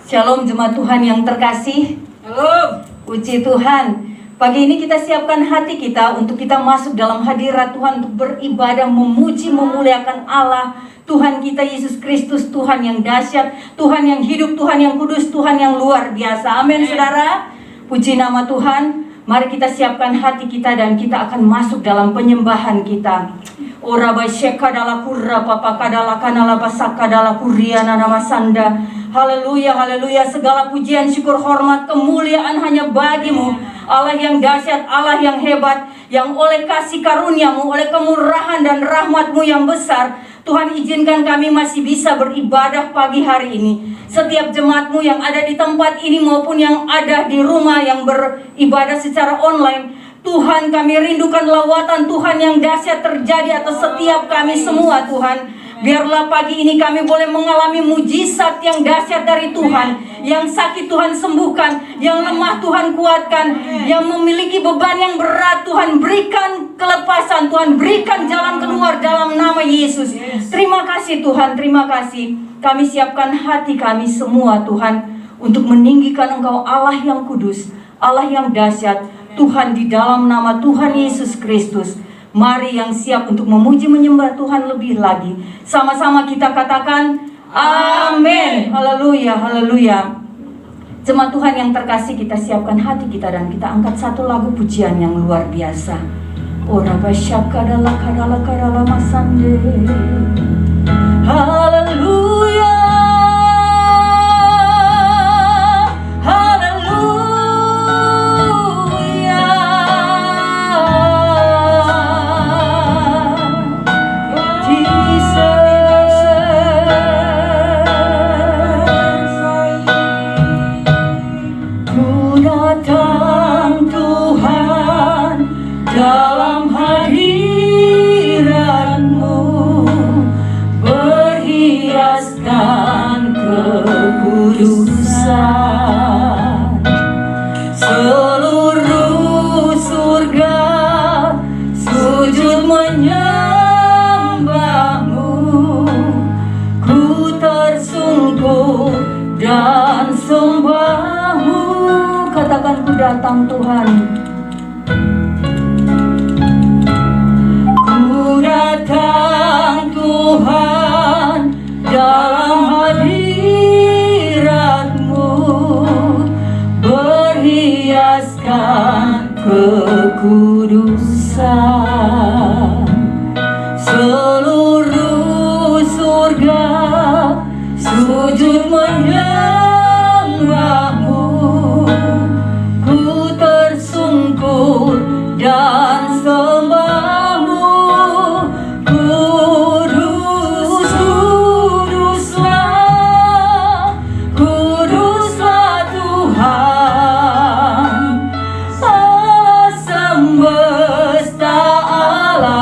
Shalom jemaat Tuhan yang terkasih. Shalom. Puji Tuhan. Pagi ini kita siapkan hati kita untuk kita masuk dalam hadirat Tuhan untuk beribadah, memuji, memuliakan Allah, Tuhan kita Yesus Kristus, Tuhan yang dahsyat, Tuhan yang hidup, Tuhan yang kudus, Tuhan yang luar biasa. Amin, saudara. Puji nama Tuhan. Mari kita siapkan hati kita dan kita akan masuk dalam penyembahan kita. Ora basyeka dala kurra papa kadala kanala pasaka dala kuriana nama sanda. Haleluya, haleluya. Segala pujian, syukur, hormat, kemuliaan hanya bagimu, Allah yang dahsyat, Allah yang hebat, yang oleh kasih karuniamu, oleh kemurahan dan rahmatmu yang besar, Tuhan izinkan kami masih bisa beribadah pagi hari ini. Setiap jemaatmu yang ada di tempat ini maupun yang ada di rumah yang beribadah secara online, Tuhan, kami rindukan lawatan Tuhan yang dahsyat terjadi atas setiap kami semua, Tuhan. Biarlah pagi ini kami boleh mengalami mujizat yang dahsyat dari Tuhan. Yang sakit Tuhan sembuhkan, yang lemah Tuhan kuatkan, yang memiliki beban yang berat Tuhan berikan kelepasan, Tuhan berikan jalan keluar dalam nama Yesus. Terima kasih Tuhan, terima kasih. Kami siapkan hati kami semua Tuhan untuk meninggikan Engkau, Allah yang kudus, Allah yang dahsyat, Tuhan, di dalam nama Tuhan Yesus Kristus. Mari yang siap untuk memuji menyembah Tuhan lebih lagi. Sama-sama kita katakan amin. Haleluya, haleluya. Jemaat Tuhan yang terkasih, kita siapkan hati kita dan kita angkat satu lagu pujian yang luar biasa. Ora basyaka dala kadala kadala masande. Haleluya. Seluruh surga sujud menyembahmu, ku tersungkur dan sembahmu. Katakan, ku datang Tuhan, ku datang Tuhan dalam hadiratmu, berhiaskan kekudusan. Seluruh surga sujud menyembahmu, ku tersungkur dan sembahmu. Kudus, kuduslah, kuduslah Tuhan, Allah semesta, Allah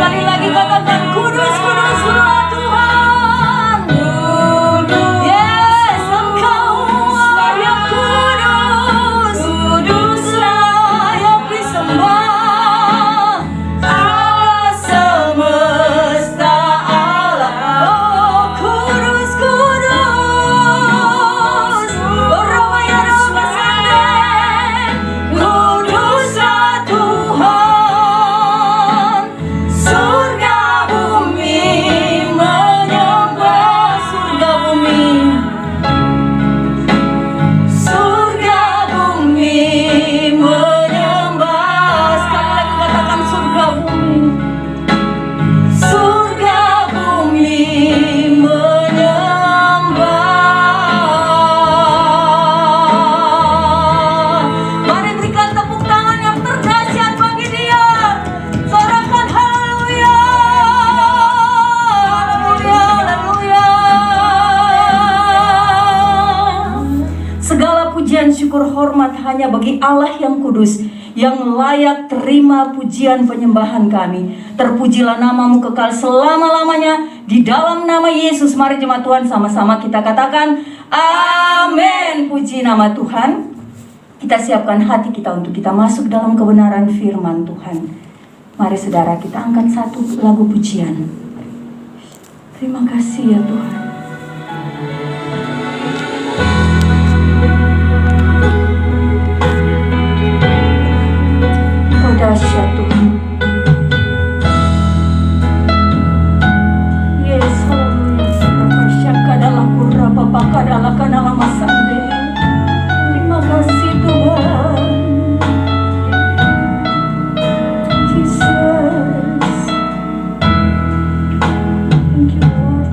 Sekali lagi katakan kudus, kuduslah Tuhan. Yes, Engkau Allah yang kudus, kuduslah yang disembah, Allah semesta Allah. Oh kudus, kudus, oh Ramaya Rama Sande, kuduslah Tuhan. Surga bumi menyembah, surga bumi, surga bumi menyembah. Sekali lagi katakan surga bumi, surga bumi menyembah. Mari berikan tepuk tangan yang terdahsyat bagi Dia. Sorakan haleluya, haleluya, haleluya. Segala pujian, syukur, hormat hanya bagi Allah yang kudus, yang layak terima pujian penyembahan kami. Terpujilah namamu kekal selama-lamanya. Di dalam nama Yesus, mari jemaat Tuhan sama-sama kita katakan amin. Puji nama Tuhan. Kita siapkan hati kita untuk kita masuk dalam kebenaran firman Tuhan. Mari saudara, kita angkat satu lagu pujian. Terima kasih ya Tuhan. Kau dahsyat Tuhan. Yes, haleluya. Syakadalah kurapa pakadalah kanalah masande. Terima kasih Tuhan. Jesus. Thank you Lord.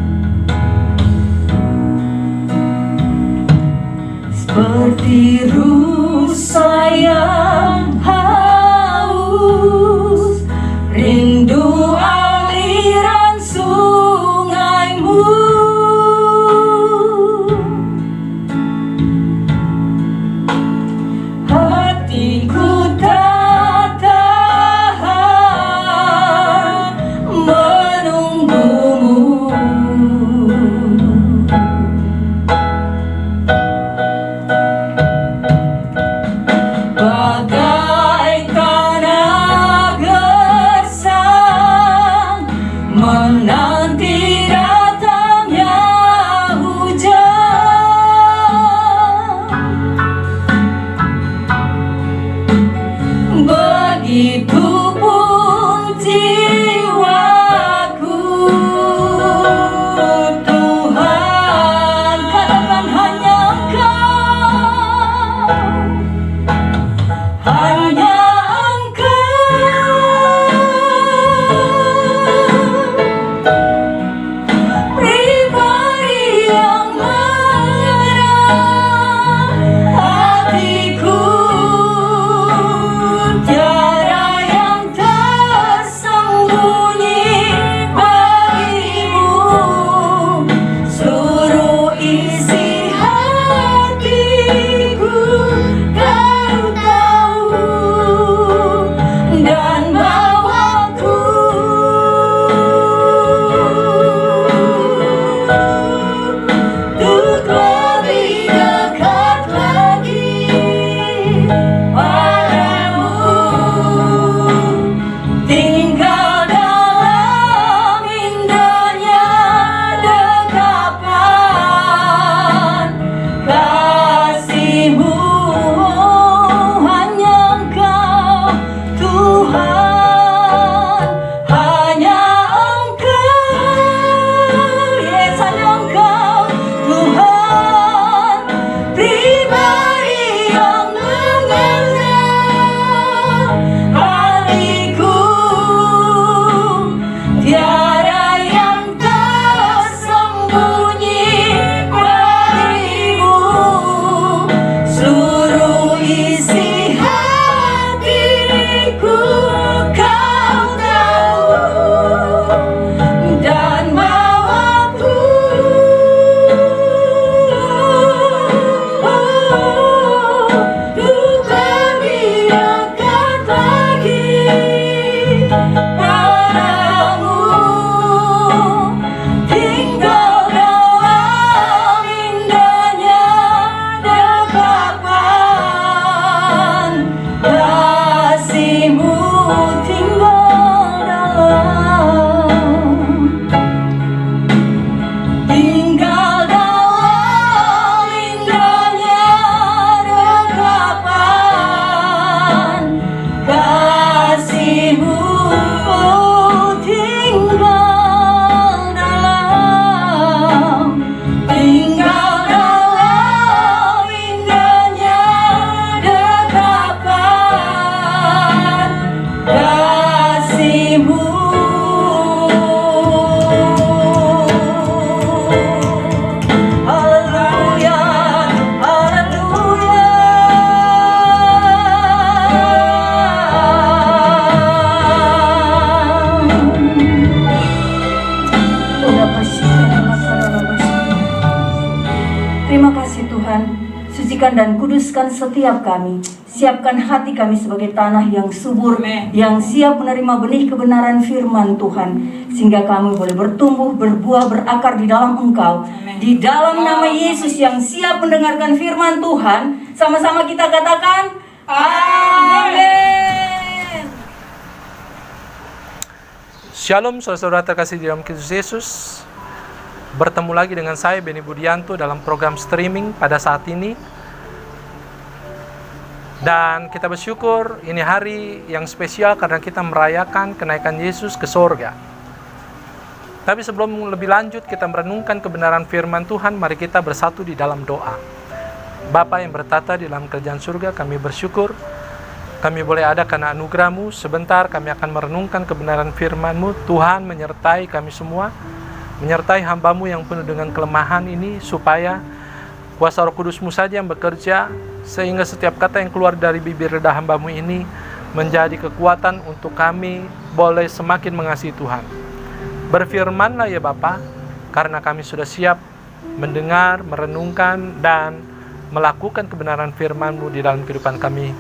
Sucikan dan kuduskan setiap kami. Siapkan hati kami sebagai tanah yang subur, yang siap menerima benih kebenaran firman Tuhan, sehingga kami boleh bertumbuh, berbuah, berakar di dalam Engkau. Di dalam nama Yesus yang siap mendengarkan firman Tuhan, sama-sama kita katakan, amin. Shalom saudara-saudara terkasih di dalam Kristus Yesus. Bertemu lagi dengan saya Benny Budianto dalam program streaming pada saat ini. Dan kita bersyukur ini hari yang spesial karena kita merayakan kenaikan Yesus ke sorga. Tapi sebelum lebih lanjut kita merenungkan kebenaran firman Tuhan, mari kita bersatu di dalam doa. Bapa yang bertata di dalam kerajaan surga, kami bersyukur kami boleh ada karena anugerah-Mu. Sebentar kami akan merenungkan kebenaran firman-Mu. Tuhan menyertai kami semua, menyertai hamba-Mu yang penuh dengan kelemahan ini, supaya kuasa Roh Kudus-Mu saja yang bekerja, sehingga setiap kata yang keluar dari bibir lidah hamba-Mu ini menjadi kekuatan untuk kami boleh semakin mengasihi Tuhan. Berfirmanlah ya Bapa, karena kami sudah siap mendengar, merenungkan, dan melakukan kebenaran firman-Mu di dalam kehidupan kami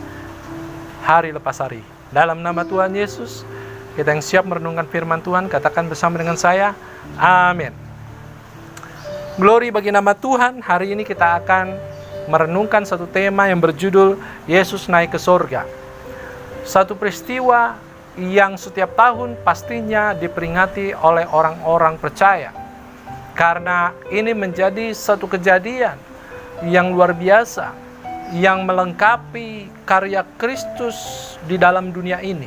hari lepas hari. Dalam nama Tuhan Yesus, kita yang siap merenungkan firman Tuhan, katakan bersama dengan saya, amin. Glory bagi nama Tuhan. Hari ini kita akan merenungkan satu tema yang berjudul Yesus naik ke sorga. Satu peristiwa yang setiap tahun pastinya diperingati oleh orang-orang percaya, karena ini menjadi satu kejadian yang luar biasa yang melengkapi karya Kristus di dalam dunia ini.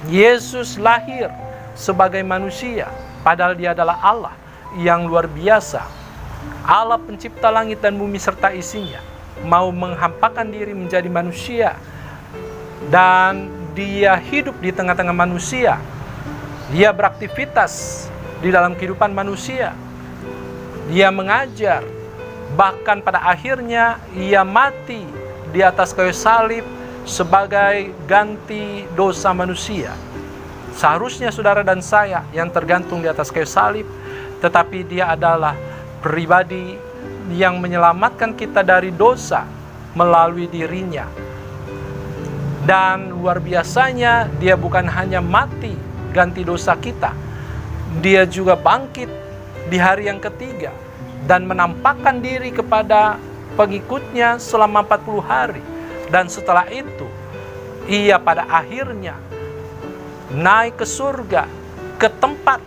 Yesus lahir sebagai manusia, padahal Dia adalah Allah yang luar biasa. Allah pencipta langit dan bumi serta isinya, mau menghampakan diri menjadi manusia, dan Dia hidup di tengah-tengah manusia. Dia beraktivitas di dalam kehidupan manusia. Dia mengajar. Bahkan pada akhirnya Ia mati di atas kayu salib sebagai ganti dosa manusia. Seharusnya saudara dan saya yang tergantung di atas kayu salib, tetapi Dia adalah pribadi yang menyelamatkan kita dari dosa melalui dirinya. Dan luar biasanya, Dia bukan hanya mati ganti dosa kita, Dia juga bangkit di hari yang ketiga dan menampakkan diri kepada pengikutnya selama 40 hari. Dan setelah itu, Ia pada akhirnya naik ke surga, ke tempat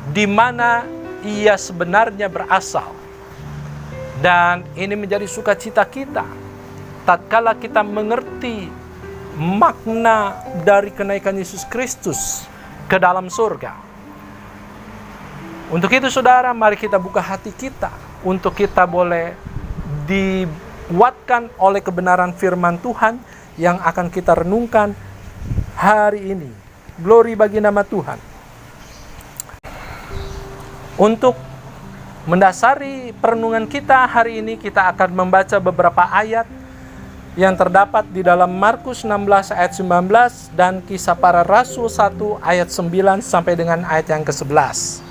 di mana Ia sebenarnya berasal. Dan ini menjadi sukacita kita tatkala kita mengerti makna dari kenaikan Yesus Kristus ke dalam surga. Untuk itu saudara, mari kita buka hati kita untuk kita boleh dikuatkan oleh kebenaran firman Tuhan yang akan kita renungkan hari ini. Glory bagi nama Tuhan. Untuk mendasari perenungan kita hari ini, kita akan membaca beberapa ayat yang terdapat di dalam Markus 16 ayat 19 dan Kisah Para Rasul 1 ayat 9 sampai dengan ayat yang ke-11.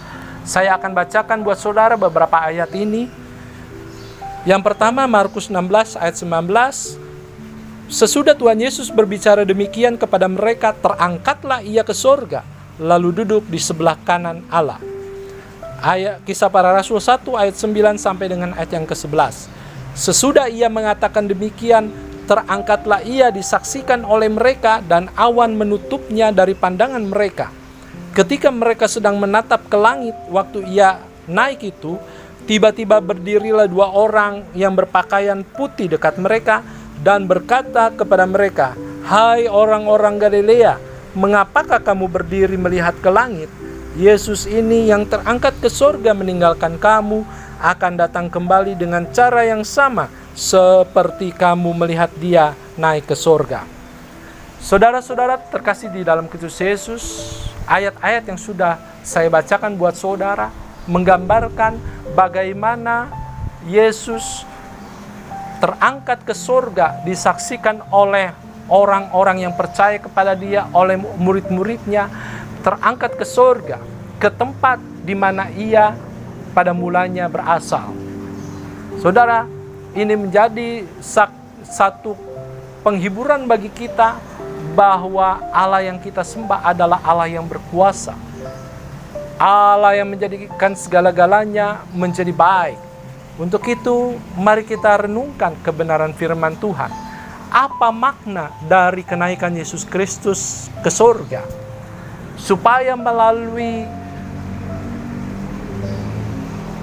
Saya akan bacakan buat saudara beberapa ayat ini. Yang pertama, Markus 16 ayat 19. Sesudah Tuhan Yesus berbicara demikian kepada mereka, terangkatlah Ia ke sorga, lalu duduk di sebelah kanan Allah. Ayat Kisah Para Rasul 1 ayat 9 sampai dengan ayat yang ke-11. Sesudah Ia mengatakan demikian, terangkatlah Ia disaksikan oleh mereka, dan awan menutupnya dari pandangan mereka. Ketika mereka sedang menatap ke langit waktu Ia naik itu, tiba-tiba berdirilah dua orang yang berpakaian putih dekat mereka dan berkata kepada mereka, "Hai orang-orang Galilea, mengapakah kamu berdiri melihat ke langit? Yesus ini yang terangkat ke sorga meninggalkan kamu, akan datang kembali dengan cara yang sama seperti kamu melihat Dia naik ke sorga." Saudara-saudara terkasih di dalam Kristus Yesus, ayat-ayat yang sudah saya bacakan buat saudara menggambarkan bagaimana Yesus terangkat ke surga, disaksikan oleh orang-orang yang percaya kepada Dia, oleh murid-muridnya, terangkat ke surga, ke tempat di mana Ia pada mulanya berasal. Saudara, ini menjadi satu penghiburan bagi kita bahwa Allah yang kita sembah adalah Allah yang berkuasa. Allah yang menjadikan segala-galanya menjadi baik. Untuk itu, mari kita renungkan kebenaran firman Tuhan. Apa makna dari kenaikan Yesus Kristus ke surga? Supaya melalui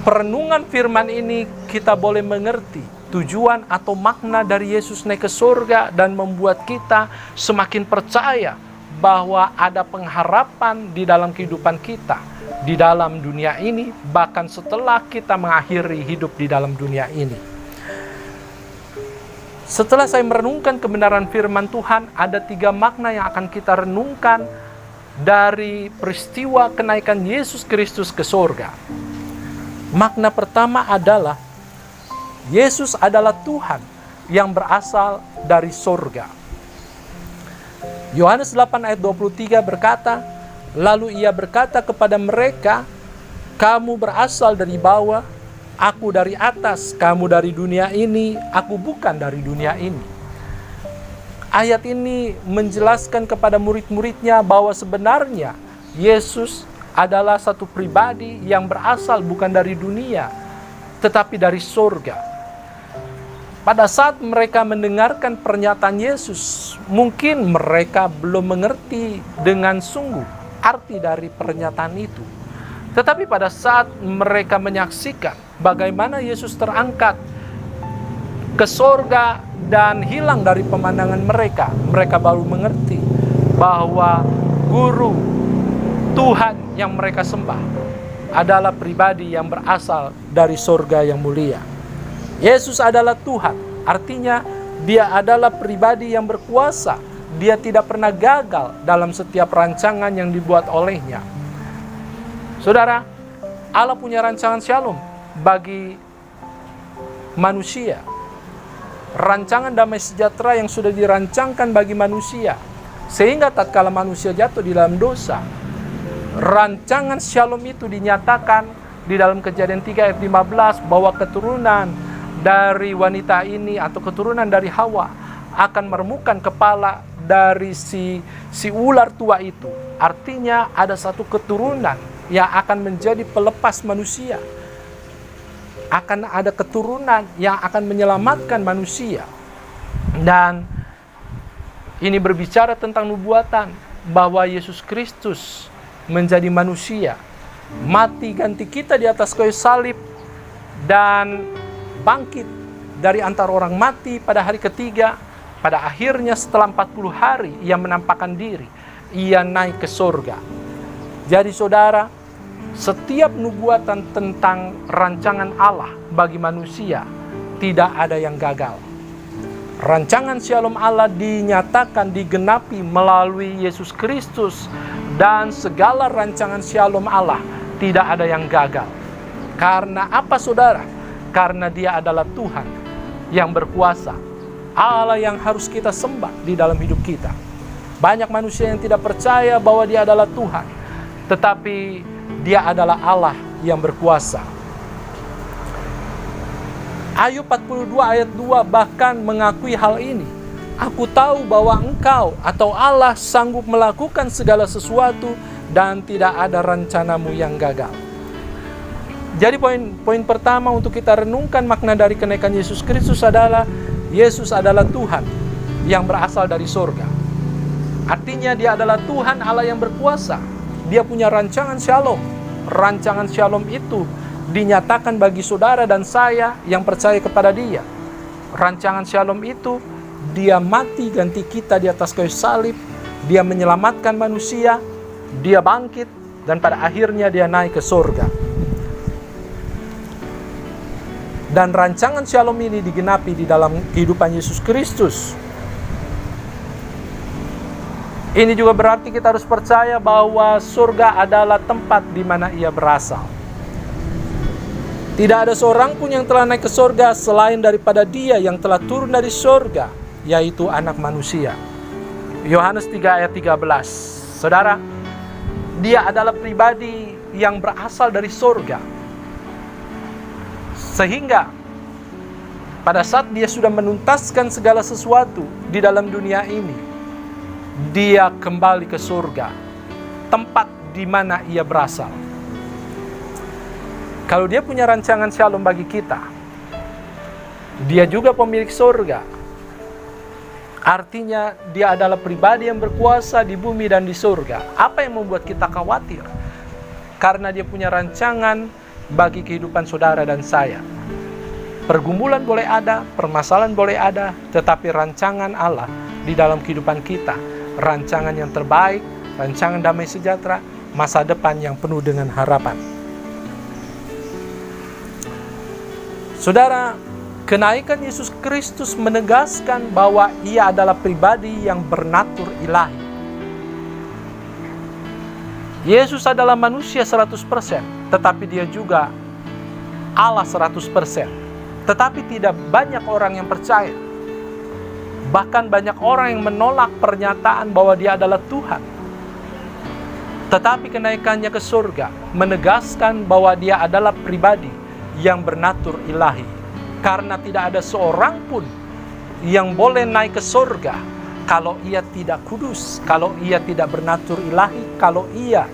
perenungan firman ini kita boleh mengerti tujuan atau makna dari Yesus naik ke surga dan membuat kita semakin percaya bahwa ada pengharapan di dalam kehidupan kita, di dalam dunia ini, bahkan setelah kita mengakhiri hidup di dalam dunia ini. Setelah saya merenungkan kebenaran firman Tuhan, ada 3 makna yang akan kita renungkan dari peristiwa kenaikan Yesus Kristus ke surga. Makna pertama adalah Yesus adalah Tuhan yang berasal dari surga. Yohanes 8 ayat 23 berkata, lalu ia berkata kepada mereka, kamu berasal dari bawah, aku dari atas, kamu dari dunia ini, aku bukan dari dunia ini. Ayat ini menjelaskan kepada murid-muridnya bahwa sebenarnya Yesus adalah satu pribadi yang berasal bukan dari dunia, tetapi dari surga. Pada saat mereka mendengarkan pernyataan Yesus, mungkin mereka belum mengerti dengan sungguh arti dari pernyataan itu. Tetapi pada saat mereka menyaksikan bagaimana Yesus terangkat ke surga dan hilang dari pemandangan mereka, mereka baru mengerti bahwa guru Tuhan yang mereka sembah adalah pribadi yang berasal dari surga yang mulia. Yesus adalah Tuhan, artinya Dia adalah pribadi yang berkuasa. Dia tidak pernah gagal dalam setiap rancangan yang dibuat olehnya. Saudara, Allah punya rancangan shalom bagi manusia. Rancangan damai sejahtera yang sudah dirancangkan bagi manusia, sehingga tatkala manusia jatuh di dalam dosa, rancangan shalom itu dinyatakan di dalam Kejadian 3 ayat 15 bahwa keturunan dari wanita ini atau keturunan dari Hawa akan meremukkan kepala dari si ular tua itu. Artinya ada satu keturunan yang akan menjadi pelepas manusia. Akan ada keturunan yang akan menyelamatkan manusia. Dan ini berbicara tentang nubuatan bahwa Yesus Kristus menjadi manusia, mati ganti kita di atas kayu salib, dan bangkit dari antara orang mati pada hari ketiga. Pada akhirnya setelah 40 hari ia menampakkan diri, ia naik ke surga. Jadi saudara, setiap nubuatan tentang rancangan Allah bagi manusia tidak ada yang gagal. Rancangan shalom Allah dinyatakan, digenapi melalui Yesus Kristus, dan segala rancangan shalom Allah tidak ada yang gagal. Karena apa saudara? Karena Dia adalah Tuhan yang berkuasa, Allah yang harus kita sembah di dalam hidup kita. Banyak manusia yang tidak percaya bahwa Dia adalah Tuhan, tetapi Dia adalah Allah yang berkuasa. Ayub 42 ayat 2 bahkan mengakui hal ini. Aku tahu bahwa Engkau atau Allah sanggup melakukan segala sesuatu dan tidak ada rencanamu yang gagal. Jadi poin pertama untuk kita renungkan makna dari kenaikan Yesus Kristus adalah Yesus adalah Tuhan yang berasal dari surga. Artinya Dia adalah Tuhan Allah yang berkuasa. Dia punya rancangan shalom. Rancangan shalom itu dinyatakan bagi saudara dan saya yang percaya kepada Dia. Rancangan shalom itu Dia mati ganti kita di atas kayu salib, Dia menyelamatkan manusia, Dia bangkit, dan pada akhirnya Dia naik ke surga. Dan rancangan shalom ini digenapi di dalam kehidupan Yesus Kristus. Ini juga berarti kita harus percaya bahwa surga adalah tempat di mana Ia berasal. Tidak ada seorang pun yang telah naik ke surga selain daripada Dia yang telah turun dari surga, yaitu Anak Manusia. Yohanes 3 ayat 13. Saudara, Dia adalah pribadi yang berasal dari surga. Sehingga pada saat dia sudah menuntaskan segala sesuatu di dalam dunia ini, dia kembali ke surga, tempat di mana ia berasal. Kalau dia punya rancangan shalom bagi kita, dia juga pemilik surga. Artinya dia adalah pribadi yang berkuasa di bumi dan di surga. Apa yang membuat kita khawatir? Karena dia punya rancangan bagi kehidupan saudara dan saya. Pergumulan boleh ada, permasalahan boleh ada, tetapi rancangan Allah di dalam kehidupan kita, rancangan yang terbaik, rancangan damai sejahtera, masa depan yang penuh dengan harapan. Saudara, kenaikan Yesus Kristus menegaskan bahwa ia adalah pribadi yang bernatur ilahi. Yesus adalah manusia 100%, tetapi dia juga Allah 100%. Tetapi tidak banyak orang yang percaya. Bahkan banyak orang yang menolak pernyataan bahwa dia adalah Tuhan. Tetapi kenaikannya ke surga menegaskan bahwa dia adalah pribadi yang bernatur ilahi. Karena tidak ada seorang pun yang boleh naik ke surga kalau ia tidak kudus, kalau ia tidak bernatur ilahi, kalau ia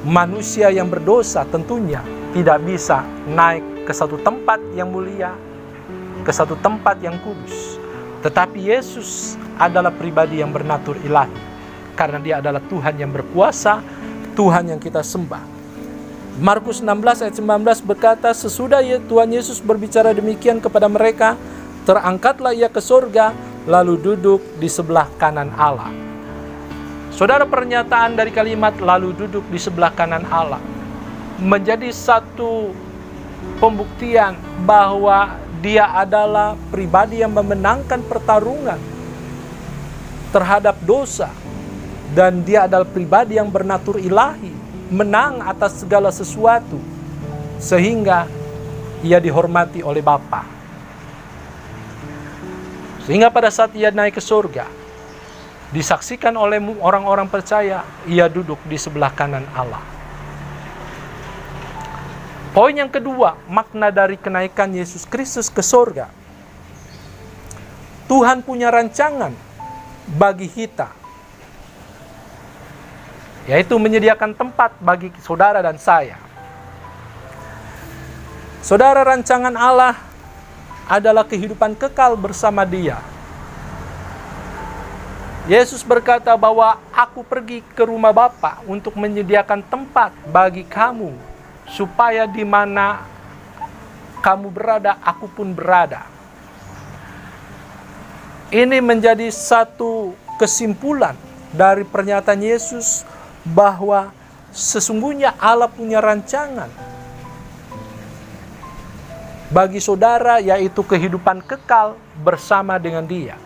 manusia yang berdosa, tentunya tidak bisa naik ke satu tempat yang mulia, ke satu tempat yang kudus. Tetapi Yesus adalah pribadi yang bernatur ilahi, karena dia adalah Tuhan yang berkuasa, Tuhan yang kita sembah. Markus 16 ayat 19 berkata, sesudah Tuhan Yesus berbicara demikian kepada mereka, terangkatlah ia ke surga, lalu duduk di sebelah kanan Allah. Saudara, pernyataan dari kalimat lalu duduk di sebelah kanan Allah menjadi satu pembuktian bahwa dia adalah pribadi yang memenangkan pertarungan terhadap dosa, dan dia adalah pribadi yang bernatur ilahi, menang atas segala sesuatu sehingga ia dihormati oleh Bapa. Sehingga pada saat ia naik ke surga, disaksikan oleh orang-orang percaya, ia duduk di sebelah kanan Allah. Poin yang kedua, makna dari kenaikan Yesus Kristus ke surga. Tuhan punya rancangan bagi kita, yaitu menyediakan tempat bagi saudara dan saya. Saudara, rancangan Allah adalah kehidupan kekal bersama Dia. Yesus berkata bahwa aku pergi ke rumah Bapa untuk menyediakan tempat bagi kamu, supaya di mana kamu berada, aku pun berada. Ini menjadi satu kesimpulan dari pernyataan Yesus bahwa sesungguhnya Allah punya rancangan bagi saudara, yaitu kehidupan kekal bersama dengan Dia.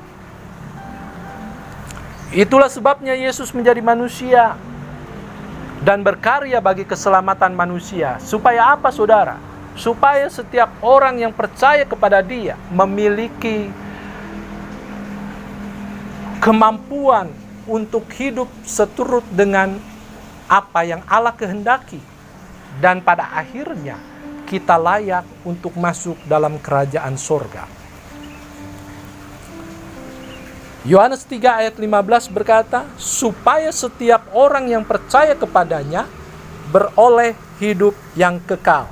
Itulah sebabnya Yesus menjadi manusia dan berkarya bagi keselamatan manusia. Supaya apa, saudara? Supaya setiap orang yang percaya kepada Dia memiliki kemampuan untuk hidup seturut dengan apa yang Allah kehendaki, dan pada akhirnya kita layak untuk masuk dalam kerajaan surga. Yohanes 3 ayat 15 berkata, supaya setiap orang yang percaya kepadanya beroleh hidup yang kekal.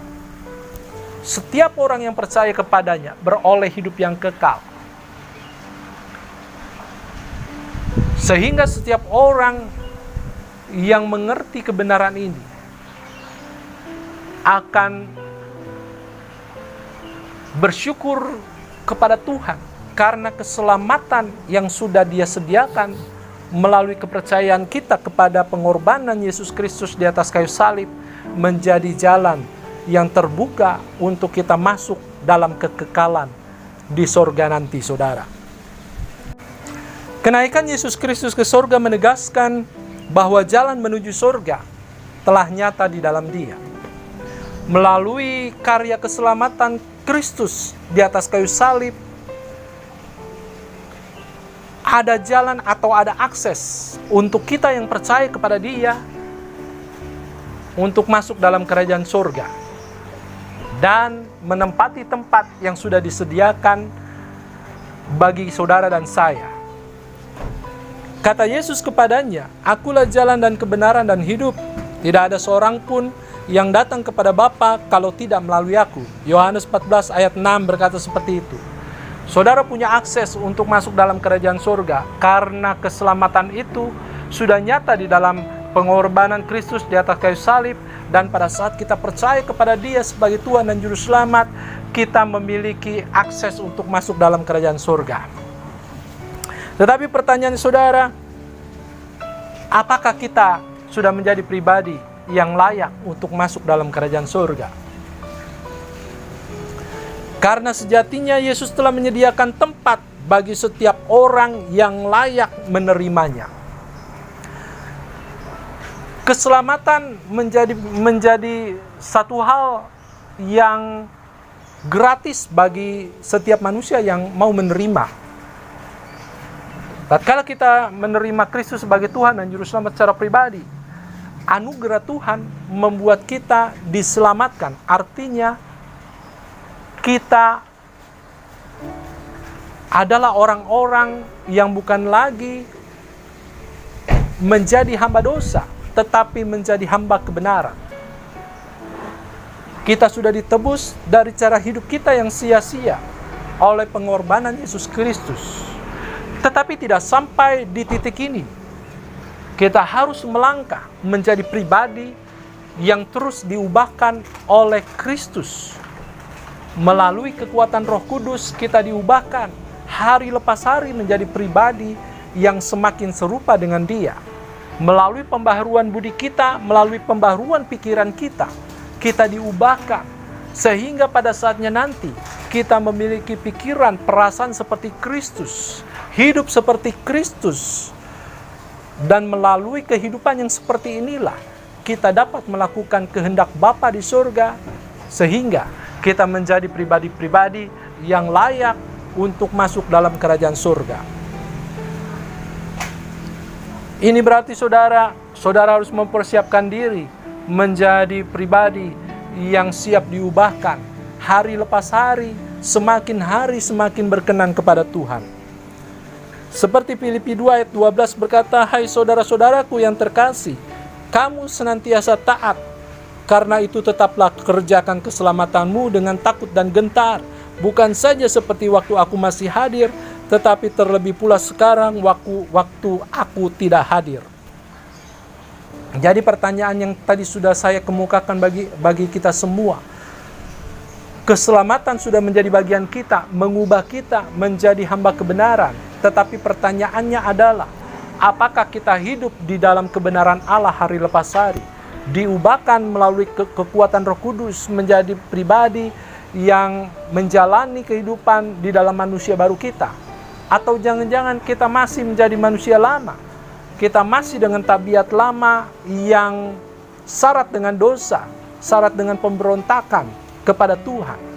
Setiap orang yang percaya kepadanya beroleh hidup yang kekal. Sehingga setiap orang yang mengerti kebenaran ini akan bersyukur kepada Tuhan karena keselamatan yang sudah Dia sediakan melalui kepercayaan kita kepada pengorbanan Yesus Kristus di atas kayu salib, menjadi jalan yang terbuka untuk kita masuk dalam kekekalan di sorga nanti, saudara. Kenaikan Yesus Kristus ke sorga menegaskan bahwa jalan menuju sorga telah nyata di dalam Dia. Melalui karya keselamatan Kristus di atas kayu salib, ada jalan atau ada akses untuk kita yang percaya kepada Dia untuk masuk dalam kerajaan surga. dan menempati tempat yang sudah disediakan bagi saudara dan saya. Kata Yesus kepadanya, "Akulah jalan dan kebenaran dan hidup. Tidak ada seorang pun yang datang kepada Bapa kalau tidak melalui aku." Yohanes 14 ayat 6 berkata seperti itu. Saudara punya akses untuk masuk dalam kerajaan surga karena keselamatan itu sudah nyata di dalam pengorbanan Kristus di atas kayu salib, dan pada saat kita percaya kepada Dia sebagai Tuhan dan Juru Selamat, kita memiliki akses untuk masuk dalam kerajaan surga. Tetapi pertanyaan saudara, apakah kita sudah menjadi pribadi yang layak untuk masuk dalam kerajaan surga? Karena sejatinya Yesus telah menyediakan tempat bagi setiap orang yang layak menerimanya. Keselamatan menjadi satu hal yang gratis bagi setiap manusia yang mau menerima. Tatkala kita menerima Kristus sebagai Tuhan dan Juru Selamat secara pribadi, anugerah Tuhan membuat kita diselamatkan. Artinya kita adalah orang-orang yang bukan lagi menjadi hamba dosa, tetapi menjadi hamba kebenaran. Kita sudah ditebus dari cara hidup kita yang sia-sia oleh pengorbanan Yesus Kristus. Tetapi tidak sampai di titik ini. Kita harus melangkah menjadi pribadi yang terus diubahkan oleh Kristus. Melalui kekuatan Roh Kudus kita diubahkan hari lepas hari menjadi pribadi yang semakin serupa dengan Dia. Melalui pembaharuan budi kita, melalui pembaharuan pikiran kita, kita diubahkan sehingga pada saatnya nanti kita memiliki pikiran, perasaan seperti Kristus, hidup seperti Kristus, dan melalui kehidupan yang seperti inilah kita dapat melakukan kehendak Bapa di surga, sehingga kita menjadi pribadi-pribadi yang layak untuk masuk dalam kerajaan surga. Ini berarti saudara harus mempersiapkan diri menjadi pribadi yang siap diubahkan hari lepas hari semakin berkenan kepada Tuhan. Seperti Filipi 2 ayat 12 berkata, "Hai saudara-saudaraku yang terkasih, kamu senantiasa taat. Karena itu tetaplah kerjakan keselamatanmu dengan takut dan gentar, bukan saja seperti waktu aku masih hadir, tetapi terlebih pula sekarang waktu aku tidak hadir." Jadi pertanyaan yang tadi sudah saya kemukakan bagi kita semua. Keselamatan sudah menjadi bagian kita, mengubah kita menjadi hamba kebenaran. Tetapi pertanyaannya adalah, apakah kita hidup di dalam kebenaran Allah hari lepas hari? Diubahkan melalui kekuatan Roh Kudus menjadi pribadi yang menjalani kehidupan di dalam manusia baru kita? Atau jangan-jangan kita masih menjadi manusia lama? Kita masih dengan tabiat lama yang syarat dengan dosa, syarat dengan pemberontakan kepada Tuhan.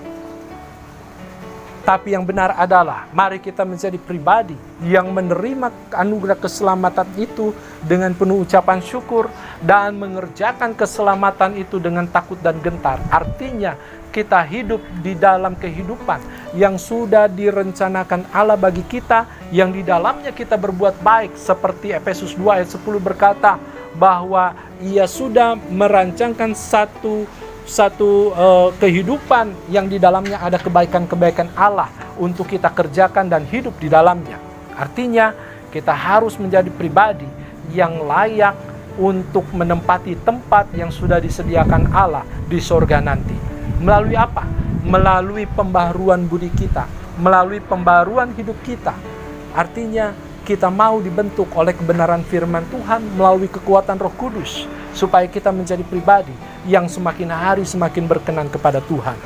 Tapi yang benar adalah, mari kita menjadi pribadi yang menerima anugerah keselamatan itu dengan penuh ucapan syukur dan mengerjakan keselamatan itu dengan takut dan gentar. Artinya, kita hidup di dalam kehidupan yang sudah direncanakan Allah bagi kita, yang di dalamnya kita berbuat baik, seperti Efesus 2 ayat 10 berkata bahwa Ia sudah merancangkan satu kehidupan yang di dalamnya ada kebaikan-kebaikan Allah untuk kita kerjakan dan hidup di dalamnya. Artinya kita harus menjadi pribadi yang layak untuk menempati tempat yang sudah disediakan Allah di sorga nanti. Melalui apa? Melalui pembaharuan budi kita, melalui pembaharuan hidup kita. Artinya kita mau dibentuk oleh kebenaran firman Tuhan melalui kekuatan Roh Kudus, supaya kita menjadi pribadi yang semakin hari semakin berkenan kepada Tuhan.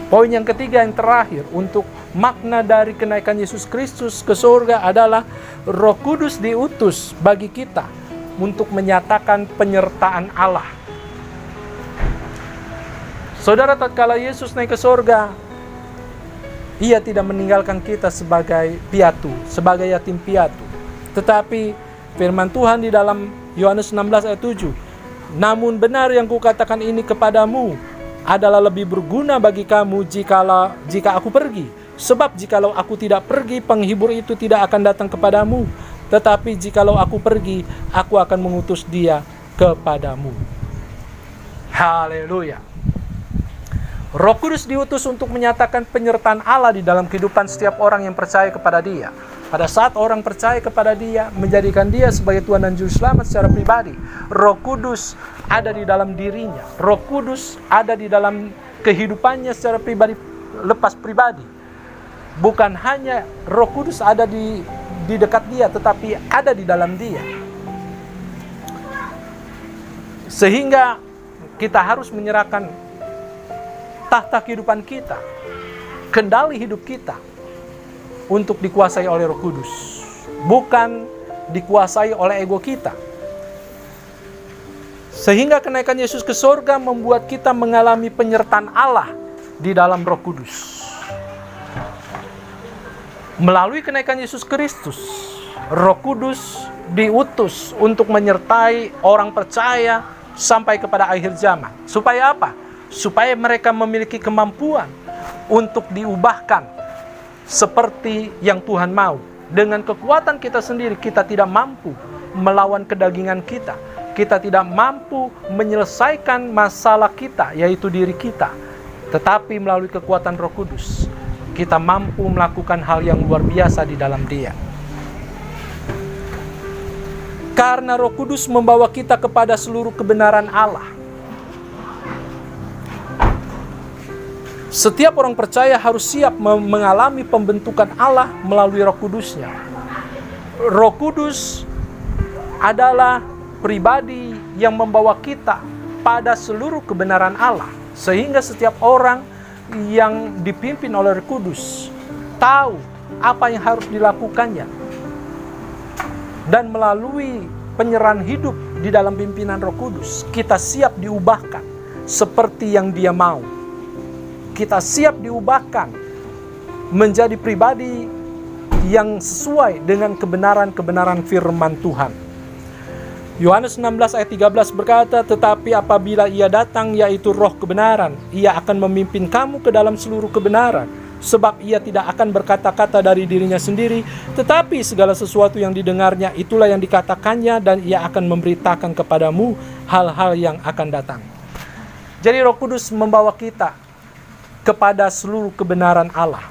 Poin yang ketiga yang terakhir untuk makna dari kenaikan Yesus Kristus ke surga adalah Roh Kudus diutus bagi kita untuk menyatakan penyertaan Allah. Saudara, tatkala Yesus naik ke surga, Ia tidak meninggalkan kita sebagai piatu, sebagai yatim piatu. Tetapi firman Tuhan di dalam Yohanes 16 ayat 7, "Namun benar yang kukatakan ini kepadamu, adalah lebih berguna bagi kamu jika aku pergi. Sebab jikalau aku tidak pergi, penghibur itu tidak akan datang kepadamu. Tetapi jikalau aku pergi, aku akan mengutus dia kepadamu. Haleluya. Roh Kudus diutus untuk menyatakan penyertaan Allah di dalam kehidupan setiap orang yang percaya kepada Dia. Pada saat orang percaya kepada Dia, menjadikan Dia sebagai Tuhan dan Juru Selamat secara pribadi, Roh Kudus ada di dalam dirinya. Roh Kudus ada di dalam kehidupannya secara pribadi, lepas pribadi. Bukan hanya Roh Kudus ada di dekat dia, tetapi ada di dalam dia. Sehingga kita harus menyerahkan tahta kehidupan kita, kendali hidup kita untuk dikuasai oleh Roh Kudus, bukan dikuasai oleh ego kita. Sehingga kenaikan Yesus ke surga membuat kita mengalami penyertaan Allah di dalam Roh Kudus. Melalui kenaikan Yesus Kristus, Roh Kudus diutus untuk menyertai orang percaya sampai kepada akhir zaman. Supaya apa? Supaya mereka memiliki kemampuan untuk diubahkan seperti yang Tuhan mau. Dengan kekuatan kita sendiri, kita tidak mampu melawan kedagingan kita. Kita tidak mampu menyelesaikan masalah kita, yaitu diri kita. Tetapi melalui kekuatan Roh Kudus, kita mampu melakukan hal yang luar biasa di dalam Dia. Karena Roh Kudus membawa kita kepada seluruh kebenaran Allah. Setiap orang percaya harus siap mengalami pembentukan Allah melalui Roh Kudusnya. Roh Kudus adalah pribadi yang membawa kita pada seluruh kebenaran Allah. Sehingga setiap orang yang dipimpin oleh Roh Kudus tahu apa yang harus dilakukannya, dan melalui penyerahan hidup di dalam pimpinan Roh Kudus, kita siap diubahkan seperti yang Dia mau. Kita siap diubahkan menjadi pribadi yang sesuai dengan kebenaran-kebenaran firman Tuhan. Yohanes 16 ayat 13 berkata, "Tetapi apabila Ia datang, yaitu Roh kebenaran, Ia akan memimpin kamu ke dalam seluruh kebenaran. Sebab Ia tidak akan berkata-kata dari dirinya sendiri, tetapi segala sesuatu yang didengarnya itulah yang dikatakannya, dan Ia akan memberitakan kepadamu hal-hal yang akan datang." Jadi Roh Kudus membawa kita kepada seluruh kebenaran Allah.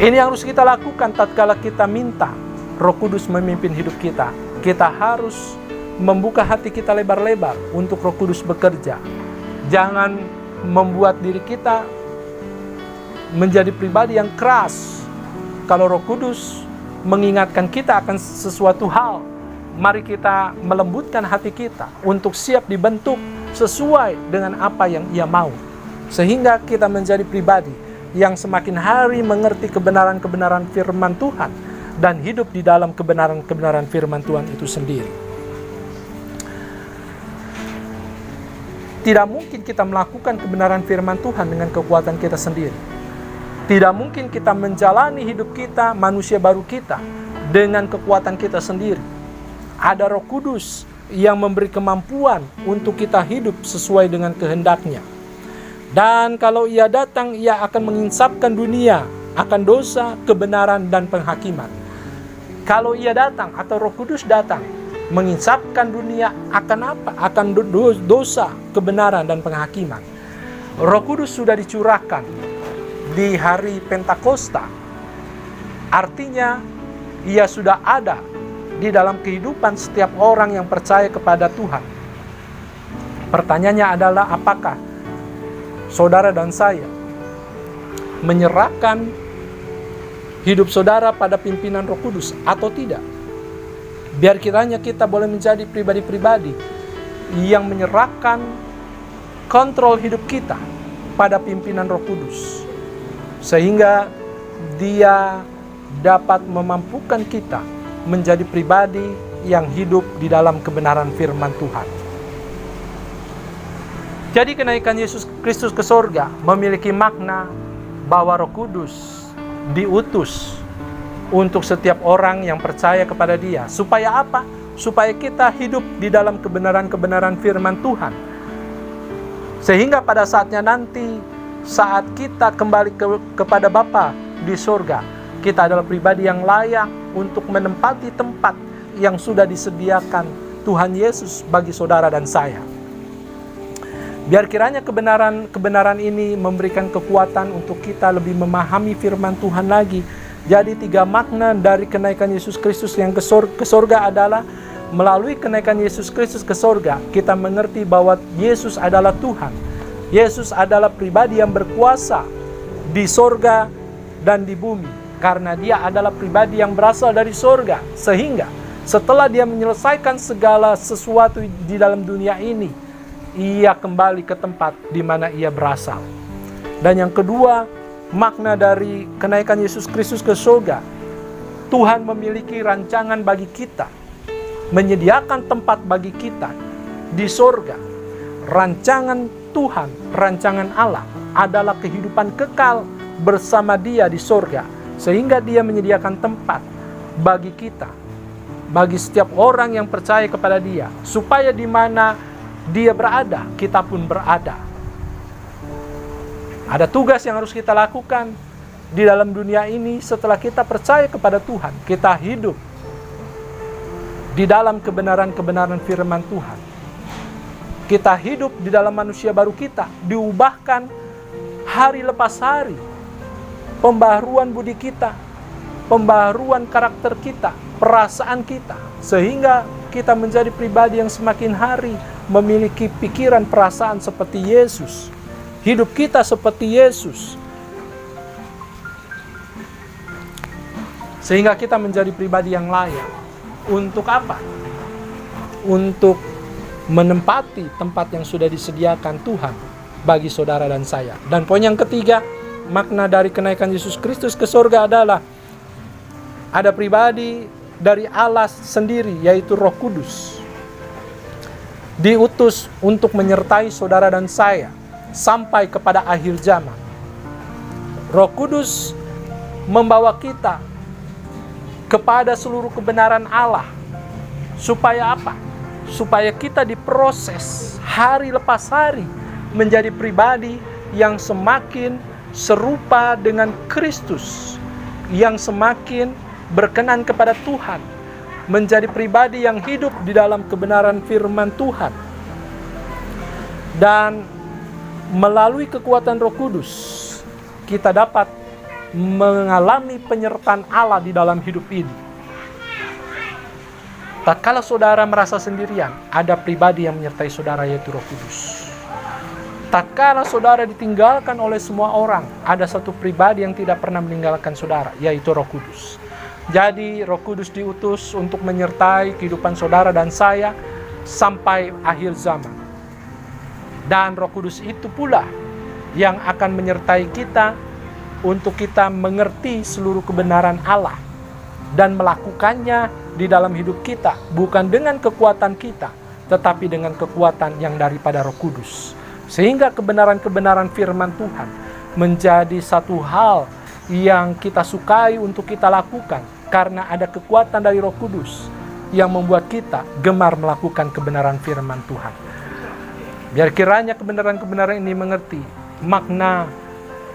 Ini yang harus kita lakukan tatkala kita minta Roh Kudus memimpin hidup kita. Kita harus membuka hati kita lebar-lebar untuk Roh Kudus bekerja. Jangan membuat diri kita menjadi pribadi yang keras. Kalau Roh Kudus mengingatkan kita akan sesuatu hal, mari kita melembutkan hati kita untuk siap dibentuk sesuai dengan apa yang Ia mau. Sehingga kita menjadi pribadi yang semakin hari mengerti kebenaran-kebenaran firman Tuhan dan hidup di dalam kebenaran-kebenaran firman Tuhan itu sendiri. Tidak mungkin kita melakukan kebenaran firman Tuhan dengan kekuatan kita sendiri. Tidak mungkin kita menjalani hidup kita, manusia baru kita, dengan kekuatan kita sendiri. Ada Roh Kudus yang memberi kemampuan untuk kita hidup sesuai dengan kehendaknya. Dan kalau Ia datang, Ia akan menginsapkan dunia akan dosa, kebenaran, dan penghakiman. Kalau Ia datang atau Roh Kudus datang, menginsapkan dunia akan apa? Akan dosa, kebenaran, dan penghakiman. Roh Kudus sudah dicurahkan di hari Pentakosta. Artinya, Ia sudah ada di dalam kehidupan setiap orang yang percaya kepada Tuhan. Pertanyaannya adalah, apakah saudara dan saya menyerahkan hidup saudara pada pimpinan Roh Kudus atau tidak? Biar kiranya kita boleh menjadi pribadi-pribadi yang menyerahkan kontrol hidup kita pada pimpinan Roh Kudus, sehingga Dia dapat memampukan kita menjadi pribadi yang hidup di dalam kebenaran firman Tuhan. Jadi kenaikan Yesus Kristus ke surga memiliki makna bahwa Roh Kudus diutus untuk setiap orang yang percaya kepada Dia. Supaya apa? supaya kita hidup di dalam kebenaran-kebenaran firman Tuhan. Sehingga pada saatnya nanti, saat kita kembali kepada Bapa di surga, kita adalah pribadi yang layak untuk menempati tempat yang sudah disediakan Tuhan Yesus bagi saudara dan saya. Biar kiranya kebenaran ini memberikan kekuatan untuk kita lebih memahami firman Tuhan lagi. Jadi 3 makna dari kenaikan Yesus Kristus yang ke surga adalah melalui kenaikan Yesus Kristus ke surga, kita mengerti bahwa Yesus adalah Tuhan. Yesus adalah pribadi yang berkuasa di surga dan di bumi. Karena dia adalah pribadi yang berasal dari surga. Sehingga setelah dia menyelesaikan segala sesuatu di dalam dunia ini, ia kembali ke tempat di mana ia berasal. Dan yang kedua, makna dari kenaikan Yesus Kristus ke surga, Tuhan memiliki rancangan bagi kita, menyediakan tempat bagi kita di surga. Rancangan Tuhan, rancangan Allah adalah kehidupan kekal bersama Dia di surga, sehingga Dia menyediakan tempat bagi kita, bagi setiap orang yang percaya kepada Dia, supaya di mana Dia berada, kita pun berada. Ada tugas yang harus kita lakukan di dalam dunia ini setelah kita percaya kepada Tuhan. Kita hidup di dalam kebenaran-kebenaran firman Tuhan. Kita hidup di dalam manusia baru kita, diubahkan hari lepas hari. Pembaharuan budi kita, pembaharuan karakter kita, perasaan kita, sehingga kita menjadi pribadi yang semakin hari memiliki pikiran perasaan seperti Yesus. Hidup kita seperti Yesus. Sehingga kita menjadi pribadi yang layak. Untuk apa? Untuk menempati tempat yang sudah disediakan Tuhan bagi saudara dan saya. Dan poin yang ketiga, makna dari kenaikan Yesus Kristus ke surga adalah ada pribadi dari Allah sendiri, yaitu Roh Kudus, diutus untuk menyertai saudara dan saya sampai kepada akhir zaman. Roh Kudus membawa kita kepada seluruh kebenaran Allah. Supaya apa? Supaya kita diproses hari lepas hari menjadi pribadi yang semakin serupa dengan Kristus, yang semakin berkenan kepada Tuhan, menjadi pribadi yang hidup di dalam kebenaran firman Tuhan. Dan melalui kekuatan Roh Kudus, kita dapat mengalami penyertaan Allah di dalam hidup ini. Tatkala saudara merasa sendirian, ada pribadi yang menyertai saudara, yaitu Roh Kudus. Tatkala saudara ditinggalkan oleh semua orang, ada satu pribadi yang tidak pernah meninggalkan saudara, yaitu Roh Kudus. Jadi Roh Kudus diutus untuk menyertai kehidupan saudara dan saya sampai akhir zaman. Dan Roh Kudus itu pula yang akan menyertai kita untuk kita mengerti seluruh kebenaran Allah dan melakukannya di dalam hidup kita, bukan dengan kekuatan kita, tetapi dengan kekuatan yang daripada Roh Kudus. Sehingga kebenaran-kebenaran firman Tuhan menjadi satu hal yang kita sukai untuk kita lakukan, karena ada kekuatan dari Roh Kudus yang membuat kita gemar melakukan kebenaran firman Tuhan. Biar kiranya kebenaran-kebenaran ini mengerti makna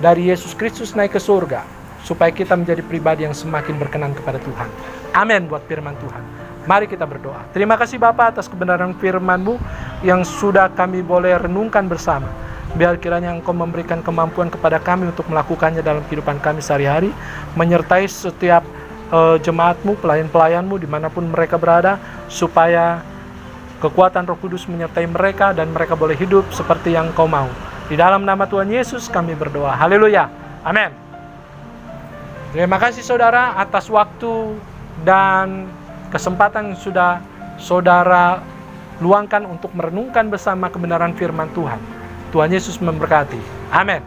dari Yesus Kristus naik ke surga, supaya kita menjadi pribadi yang semakin berkenan kepada Tuhan. Amin buat firman Tuhan. Mari kita berdoa. Terima kasih Bapa atas kebenaran firman-Mu yang sudah kami boleh renungkan bersama. Biar kiranya Engkau memberikan kemampuan kepada kami untuk melakukannya dalam kehidupan kami sehari-hari, menyertai setiap jemaat-Mu, pelayan-pelayan-Mu dimanapun mereka berada, supaya kekuatan Roh Kudus menyertai mereka dan mereka boleh hidup seperti yang Engkau mau. Di dalam nama Tuhan Yesus kami berdoa. Haleluya. Amin. Terima kasih saudara atas waktu dan kesempatan yang sudah saudara luangkan untuk merenungkan bersama kebenaran firman Tuhan. Tuhan Yesus memberkati. Amin.